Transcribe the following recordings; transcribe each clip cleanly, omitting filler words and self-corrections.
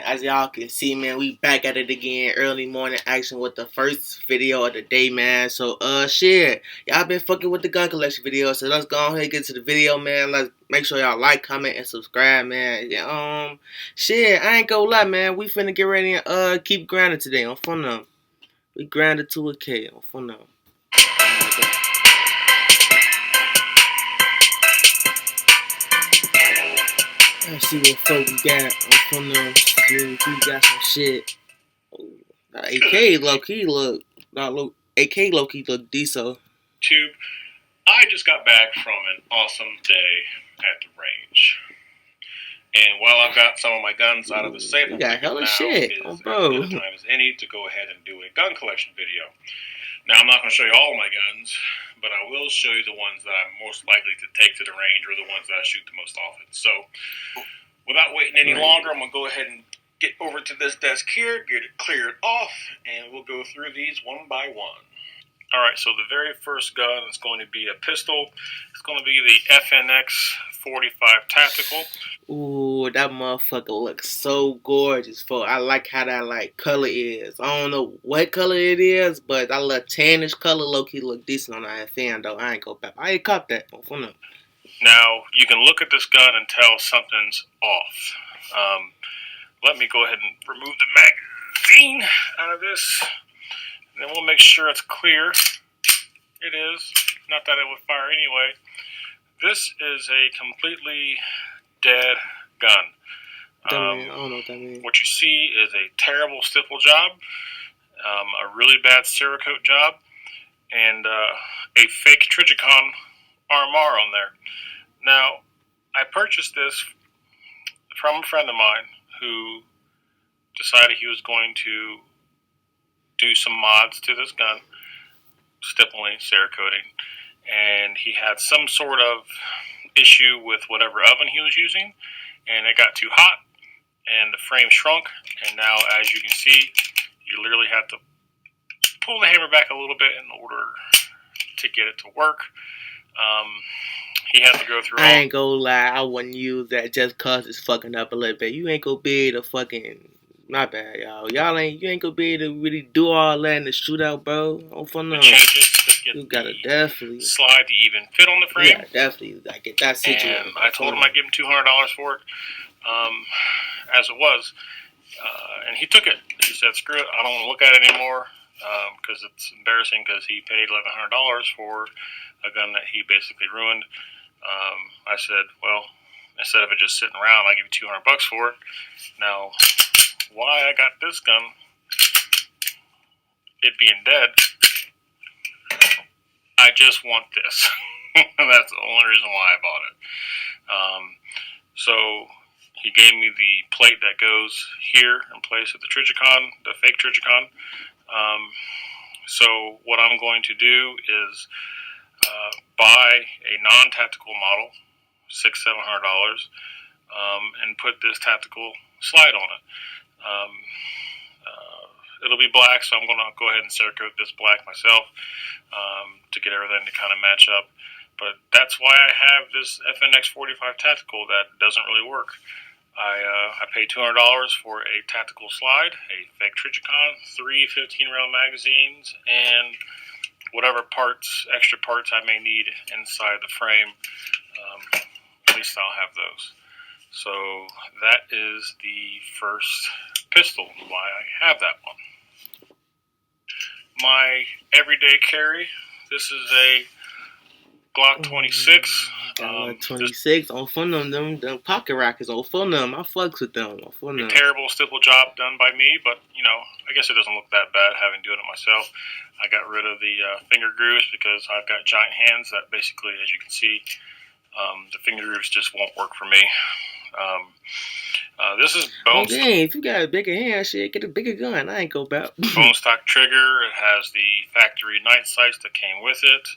as y'all can see, man, we back at it again. Early morning action with the first video of the day, man. So, shit, y'all been fucking with the gun collection video. So let's go ahead and get to the video, man. Let's make sure y'all like, comment, and subscribe, man. Shit, I ain't gonna lie, man. We finna get ready and keep grinding today on fun them. We grinded to a K on fun them. Let's see what fuck we got on fun them. See if we got some shit. AK low key look, AK low key look decent. Tube, I just got back from an awesome day at the range, and while I've got some of my guns out of the safe, you got hella shit, as good a time as any to go ahead and do a gun collection video. Now, I'm not going to show you all of my guns, but I will show you the ones that I'm most likely to take to the range or the ones that I shoot the most often. So, without waiting any longer, I'm going to go ahead and get over to this desk here, get it cleared off, and we'll go through these one by one. Alright, so the very first gun is going to be a pistol. It's going to be the FNX 45 Tactical. Ooh, that motherfucker looks so gorgeous, I like how that color is. I don't know what color it is, but that little tannish color low-key look decent on the FN though. I ain't go back. I ain't caught that. Now, you can look at this gun and tell something's off. Let me go ahead and remove the magazine out of this. And then we'll make sure it's clear. It is. Not that it would fire anyway. This is a completely dead gun. I don't know what that means. What you see is a terrible stipple job, a really bad Cerakote job, and a fake Trijicon RMR on there. Now, I purchased this from a friend of mine who decided he was going to do some mods to this gun, stippling, Cerakoting, and he had some sort of issue with whatever oven he was using, and it got too hot, and the frame shrunk, and now, as you can see, you literally have to pull the hammer back a little bit in order to get it to work. He had to go through I ain't gonna lie, I wouldn't use that just cause it's fucking up a little bit. You ain't gonna be able to fucking... My bad, y'all. You ain't gonna be able to really do all that in the shootout, bro. Oh, for no. You gotta definitely slide to even fit on the frame. Yeah, definitely. I get that situation. And I told him I'd give him $200 for it, as it was. And he took it. He said, screw it, I don't want to look at it anymore, because it's embarrassing because he paid $1,100 for a gun that he basically ruined. I said, well, instead of it just sitting around, I'll give you $200 for it. Now, why I got this gun, it being dead, I just want this. That's the only reason why I bought it. So he gave me the plate that goes here in place of the Trijicon, the fake Trijicon. So what I'm going to do is buy a non-tactical model, $600-700, and put this tactical slide on it. It'll be black, so I'm going to go ahead and Cerakote this black myself to get everything to kind of match up. But that's why I have this FNX 45 Tactical that doesn't really work. I paid $200 for a tactical slide, a fake Trijicon, 3 15-round magazines, and whatever extra parts I may need inside the frame. At least I'll have those. So that is the first pistol, why I have that one. My everyday carry, this is a Glock 26. Glock 26, on fun them pocket rockets, on fun them. I fucks with them. On fun them. A terrible stipple job done by me, but, I guess it doesn't look that bad having doing it myself. I got rid of the finger grooves because I've got giant hands that basically, as you can see, the finger grooves just won't work for me. This is bone stock. If you got a bigger hand, shit, get a bigger gun. I ain't go about. Bone stock trigger. It has the factory night sights that came with it.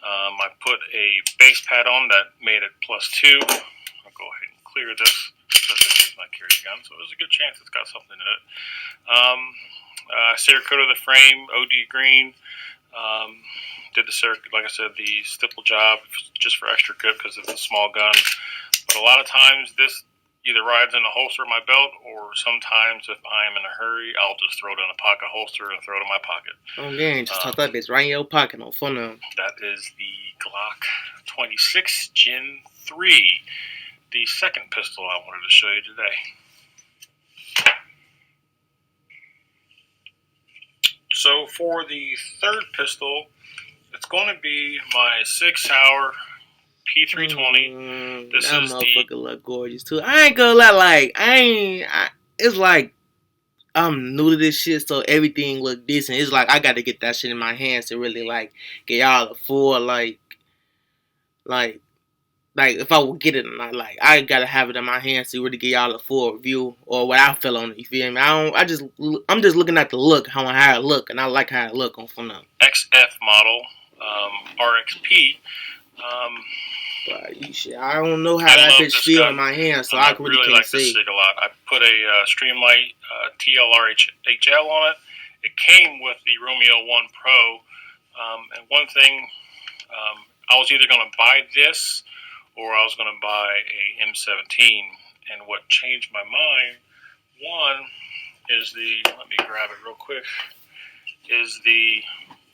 I put a base pad on that made it +2. I'll go ahead and clear this because this is my carry gun, so there's a good chance it's got something in it. Cerakoted the frame, OD green. Did the Cerakote, like I said, the stipple job just for extra grip because it's a small gun. But a lot of times this either rides in a holster in my belt, or sometimes if I'm in a hurry, I'll just throw it in a pocket holster and throw it in my pocket. Okay, just tuck that bitch right in your pocket on phone now. That is the Glock 26 Gen 3, the second pistol I wanted to show you today. So for the third pistol, it's going to be my 6 Hour P320. This that is motherfucker look gorgeous too. I ain't gonna lie, it's like I'm new to this shit, so everything look decent. It's like I got to get that shit in my hands to really like get y'all a full like if I would get it or not. Like I gotta have it in my hands to really get y'all a full review or what I feel on it. You feel me? I'm just looking at the look, how it look, and I like how it look on phone now. XF model, RXP. But I don't know how that bitch feel in my hands, so I really can't like say. this SIG a lot. I put a Streamlight TLR HL on it. It came with the Romeo 1 Pro, and one thing, I was either going to buy this or I was going to buy a M17. And what changed my mind, one, is let me grab it real quick, is the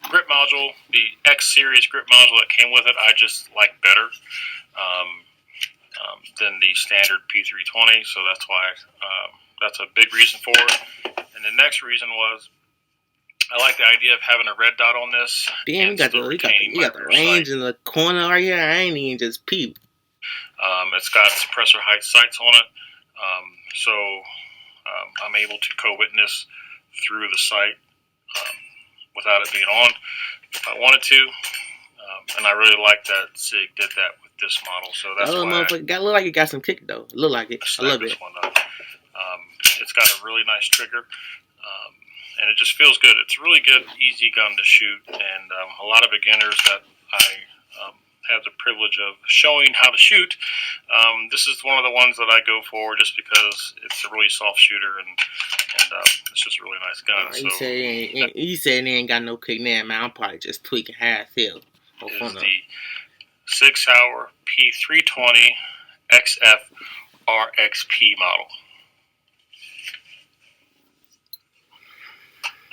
grip module, the X Series grip module that came with it, I just like better than the standard P320, so that's why that's a big reason for it. And the next reason was I like the idea of having a red dot on this. Damn, you got the range in the corner right here. I ain't even just peep. It's got suppressor height sights on it, so I'm able to co-witness through the sight without it being on if I wanted to. And I really like that SIG did that with this model. So that's why motherfucker look like it got some kick though. Look like it. I love it. It's got a really nice trigger, and it just feels good. It's a really good, easy gun to shoot, and a lot of beginners that I have the privilege of showing how to shoot, this is one of the ones that I go for just because it's a really soft shooter, and it's just a really nice gun. You said it ain't got no kick now, man. I'm probably just tweaking half hill. Is the 6 Hour P320 XF RXP model.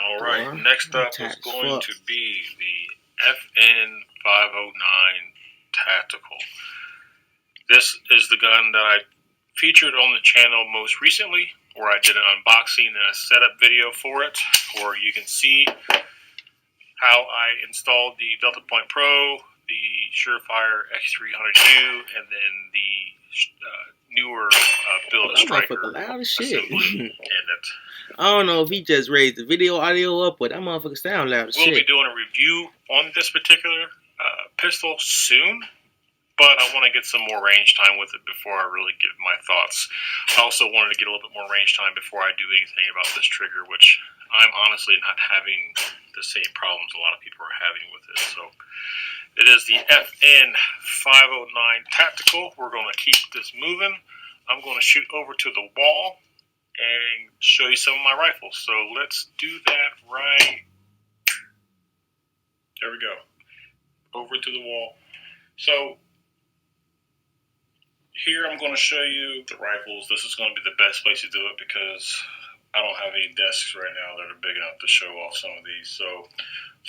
Alright, next up is going to be the FN509 Tactical. This is the gun that I featured on the channel most recently, where I did an unboxing and a setup video for it, where you can see how I installed the Delta Point Pro, the Surefire X300U, and then the newer build Striker assembly in it. I don't know if he just raised the video audio up, but that motherfucker sound loud as shit. We'll be doing a review on this particular pistol soon, but I want to get some more range time with it before I really give my thoughts. I also wanted to get a little bit more range time before I do anything about this trigger, which I'm honestly not having the same problems a lot of people are having with it. So it is the FN509 Tactical. We're going to keep this moving. I'm going to shoot over to the wall and show you some of my rifles. So let's do that right. There we go. Over to the wall. So here I'm going to show you the rifles. This is going to be the best place to do it because I don't have any desks right now that are big enough to show off some of these. So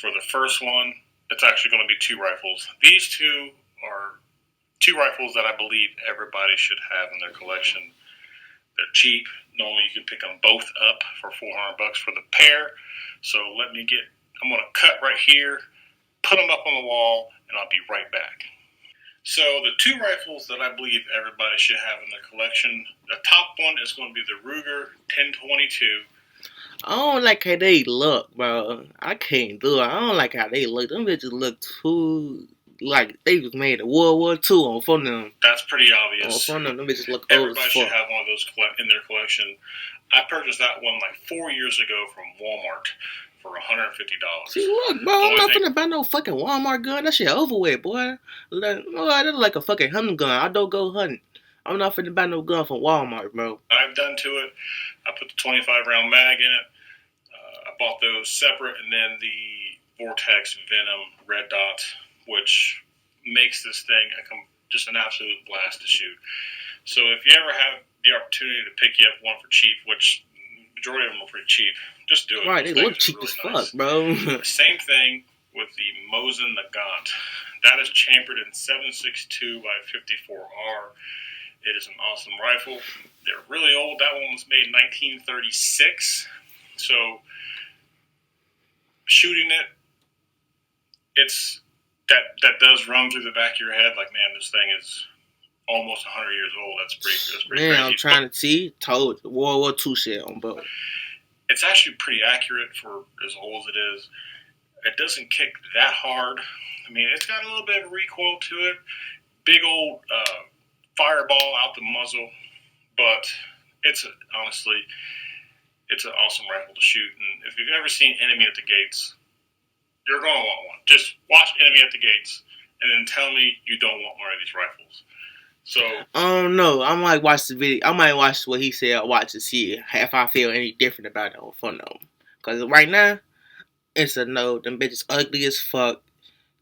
for the first one, it's actually going to be two rifles. These two are two rifles that I believe everybody should have in their collection. They're cheap. Normally you can pick them both up for $400 for the pair. So I'm going to cut right here, put them up on the wall, and I'll be right back. So the two rifles that I believe everybody should have in their collection, the top one is going to be the Ruger 1022. I don't like how they look, bro. I can't do it. I don't like how they look. Them bitches look too like they was made in World War II on phone them. That's pretty obvious. On phone them bitches look old as fuck. Everybody should have one of those in their collection. I purchased that one like 4 years ago from Walmart for $150. See, look, bro, I'm not finna buy no fucking Walmart gun. That shit over with, boy. That's like a fucking hunting gun. I don't go hunting. I'm not finna buy no gun from Walmart, bro. I've done to it. I put the 25 round mag in it. I bought those separate, and then the Vortex Venom Red Dot, which makes this thing just an absolute blast to shoot. So if you ever have the opportunity to pick you up one for cheap, which majority of them are pretty cheap, just do it. Right, Those they look things are cheap really as nice. fuck, bro. The same thing with the Mosin Nagant. That is chambered in 7.62 by 54R. It is an awesome rifle. They're really old. That one was made in 1936. So shooting it, that does run through the back of your head. Like, man, this thing is almost 100 years old. That's pretty Man, crazy. I'm trying to see. Told World War II shit on both. It's actually pretty accurate for as old as it is. It doesn't kick that hard. I mean, it's got a little bit of recoil to it. Big old fireball out the muzzle. But honestly, it's an awesome rifle to shoot. And if you've ever seen Enemy at the Gates, you're going to want one. Just watch Enemy at the Gates and then tell me you don't want one of these rifles. So I don't know. I might watch the video. I might watch what he said. Watch to see if I feel any different about it or fun them. Cause right now, it's a no. Them bitches ugly as fuck.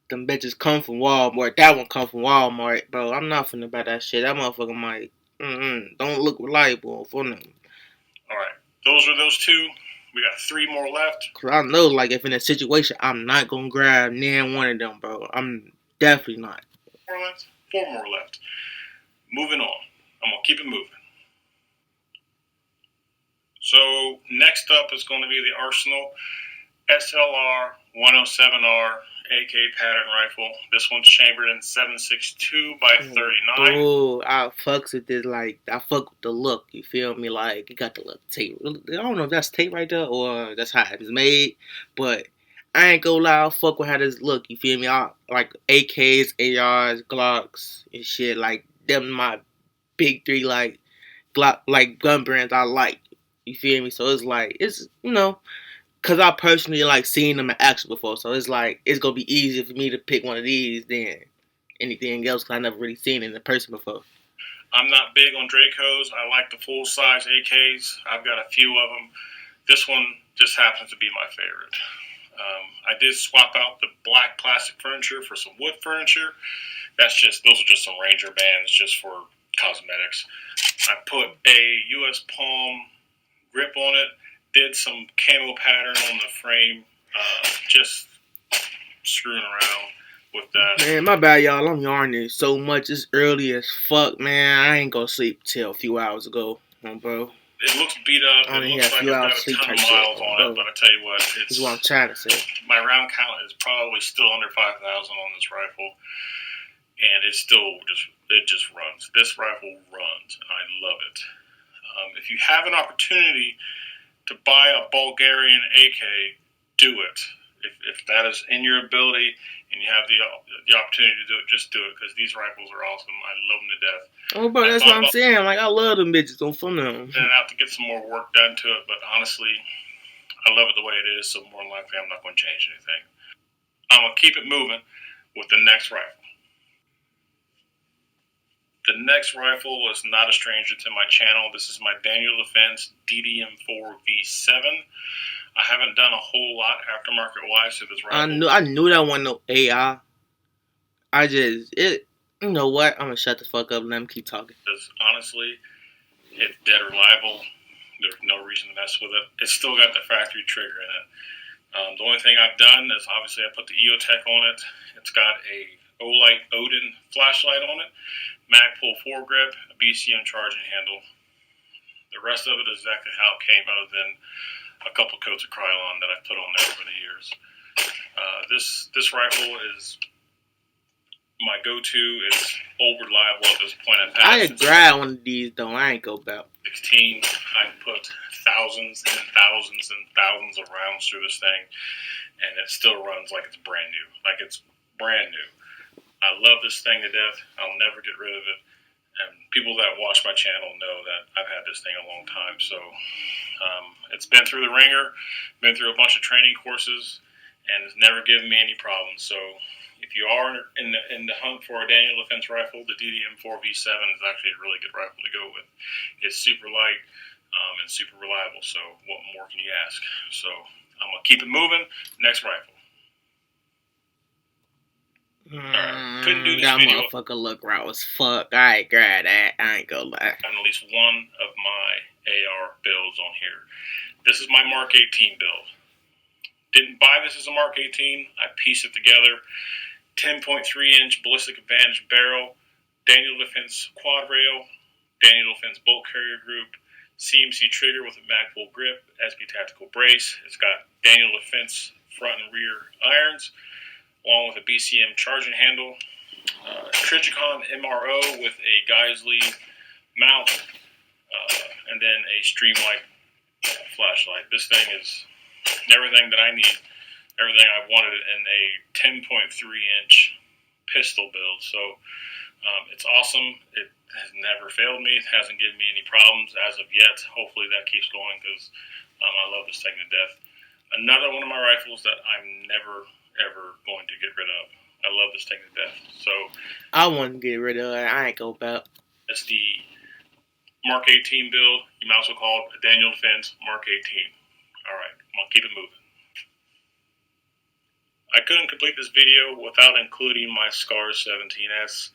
Them bitches come from Walmart. That one come from Walmart, bro. I'm not finna buy that shit. That motherfucker might don't look reliable for them. All right, those are those two. We got 3 more left. Cause I know, like, if in a situation, I'm not gonna grab near one of them, bro. I'm definitely not. 4 more left. Moving on. I'm gonna keep it moving. So next up is going to be the Arsenal SLR 107R AK pattern rifle. This one's chambered in 7.62 by 39. Oh, I fucks with this. Like, I fuck with the look. You feel me? Like, it got the look tape. I don't know if that's tape right there or that's how it's made, but I ain't gonna lie. I fuck with how this look. You feel me? I like AKs, ARs, Glocks, and shit. Like, them my big 3 like Glock, like gun brands I like. You feel me? So it's like cause I personally like seen them in action before. So it's like it's gonna be easier for me to pick one of these than anything else. Cause I never really seen it in person before. I'm not big on Dracos. I like the full size AKs. I've got a few of them. This one just happens to be my favorite. I did swap out the black plastic furniture for some wood furniture. Those are just some Ranger bands just for cosmetics. I put a US Palm grip on it, did some camo pattern on the frame, just screwing around with that. Man, my bad, y'all. I'm yarning so much. It's early as fuck, man. I ain't gonna sleep till a few hours ago, bro. It looks beat up. I only It looks have a like few it's hours got a sleep ton type of shit, miles on bro. it, but I tell you what, This is what I'm trying to say. My round count is probably still under 5,000 on this rifle, and it just runs. This rifle runs, and I love it. If you have an opportunity to buy a Bulgarian AK, do it. If that is in your ability and you have the opportunity to do it, just do it, because these rifles are awesome. I love them to death. Oh, bro, that's what I'm saying. Like, I love them bitches. Don't fun them. And I have to get some more work done to it, but honestly, I love it the way it is, so more than likely I'm not going to change anything. I'm going to keep it moving with the next rifle. The next rifle is not a stranger to my channel. This is my Daniel Defense DDM4 V7. I haven't done a whole lot aftermarket-wise to this rifle. I knew that wasn't no AI. You know what? I'm going to shut the fuck up and let him keep talking. Because honestly, it's dead reliable. There's no reason to mess with it. It's still got the factory trigger in it. The only thing I've done is obviously I put the EOTech on it. It's got a Olight Odin flashlight on it, Magpul foregrip, a BCM charging handle. The rest of it is exactly how it came, other than a couple coats of Krylon that I've put on there over the years. This rifle is my go-to. It's old reliable at this point. I could grab one of these though. I ain't go about 16. I put thousands and thousands and thousands of rounds through this thing, and it still runs like it's brand new. Like it's brand new. I love this thing to death. I'll never get rid of it. And people that watch my channel know that I've had this thing a long time. So it's been through the ringer, been through a bunch of training courses, and it's never given me any problems. So if you are in the hunt for a Daniel Defense rifle, the DDM4 V7 is actually a really good rifle to go with. It's super light and super reliable. So what more can you ask? So I'm going to keep it moving. Next rifle. Couldn't do this that video. motherfucker look raw as fuck. I ain't grab that. I ain't gonna lie. On at least one of my AR builds on here. This is my Mark 18 build. Didn't buy this as a Mark 18. I pieced it together. 10.3-inch ballistic advantage barrel, Daniel Defense quad rail, Daniel Defense bolt carrier group, CMC trigger with a Magpul grip, SB tactical brace. It's got Daniel Defense front and rear irons, along with a BCM charging handle, Trijicon MRO with a Geisley mount, and then a Streamlight flashlight. This thing is everything that I need, everything I wanted in a 10.3-inch pistol build. So it's awesome. It has never failed me. It hasn't given me any problems as of yet. Hopefully that keeps going because I love this thing to death. Another one of my rifles that I'm never, ever going to get rid of. I love this thing to death. So I want to get rid of it. I ain't go about. It's the Mark 18 build. You might also call it a Daniel Defense Mark 18. All right, I'm going to keep it moving. I couldn't complete this video without including my SCAR 17S.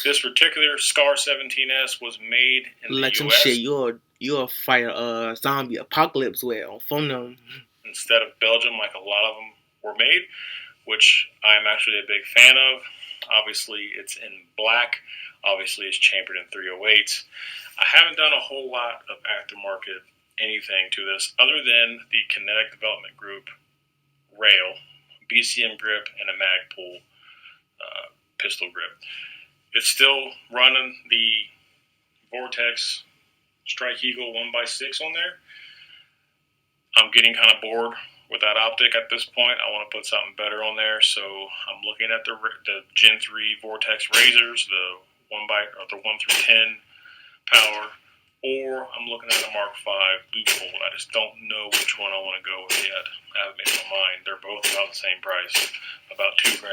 This particular SCAR 17S was made in the Like some US. shit you'll fight a zombie apocalypse with on phone them. Instead of Belgium, like a lot of them were made, which I'm actually a big fan of. Obviously, it's in black. Obviously, it's chambered in 308s. I haven't done a whole lot of aftermarket anything to this other than the Kinetic Development Group rail, BCM grip, and a Magpul pistol grip. It's still running the Vortex Strike Eagle 1x6 on there. I'm getting kind of bored with that optic at this point. I want to put something better on there, so I'm looking at the Gen 3 Vortex Razors, the 1/10 power, or I'm looking at a Mark 5 Loophole. I just don't know which one I want to go with yet. I haven't made my mind. They're both about the same price, about $2,000.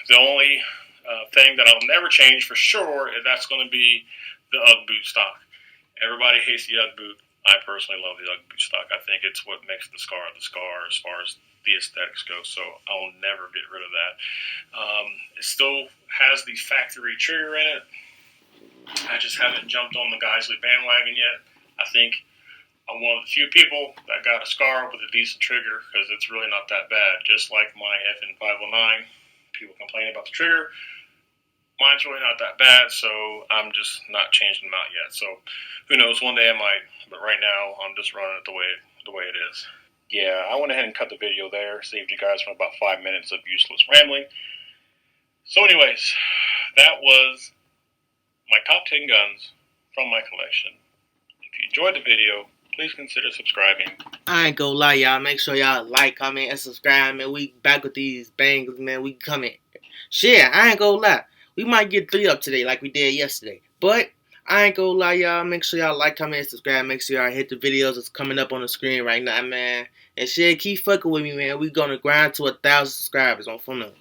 The only thing that I'll never change for sure is that's going to be the UGG boot stock. Everybody hates the UGG boot. I personally love the UGG boot stock. I think it's what makes the SCAR as far as the aesthetics go, so I'll never get rid of that. It still has the factory trigger in it. I just haven't jumped on the Geisley bandwagon yet. I think I'm one of the few people that got a SCAR with a decent trigger because it's really not that bad. Just like my FN 509, people complain about the trigger. Mine's really not that bad, so I'm just not changing them out yet. So who knows? One day I might, but right now I'm just running it the way it is. Yeah, I went ahead and cut the video there. Saved you guys from about 5 minutes of useless rambling. So anyways, that was my top 10 guns from my collection. If you enjoyed the video, please consider subscribing. I ain't gonna lie, y'all. Make sure y'all like, comment, and subscribe, man. We back with these bangers, man. We coming. Shit, I ain't gonna lie. We might get 3 up today like we did yesterday. But I ain't gonna lie, y'all. Make sure y'all like, comment, and subscribe. Make sure y'all hit the videos that's coming up on the screen right now, man. And shit, keep fucking with me, man. We gonna grind to 1,000 subscribers on phone.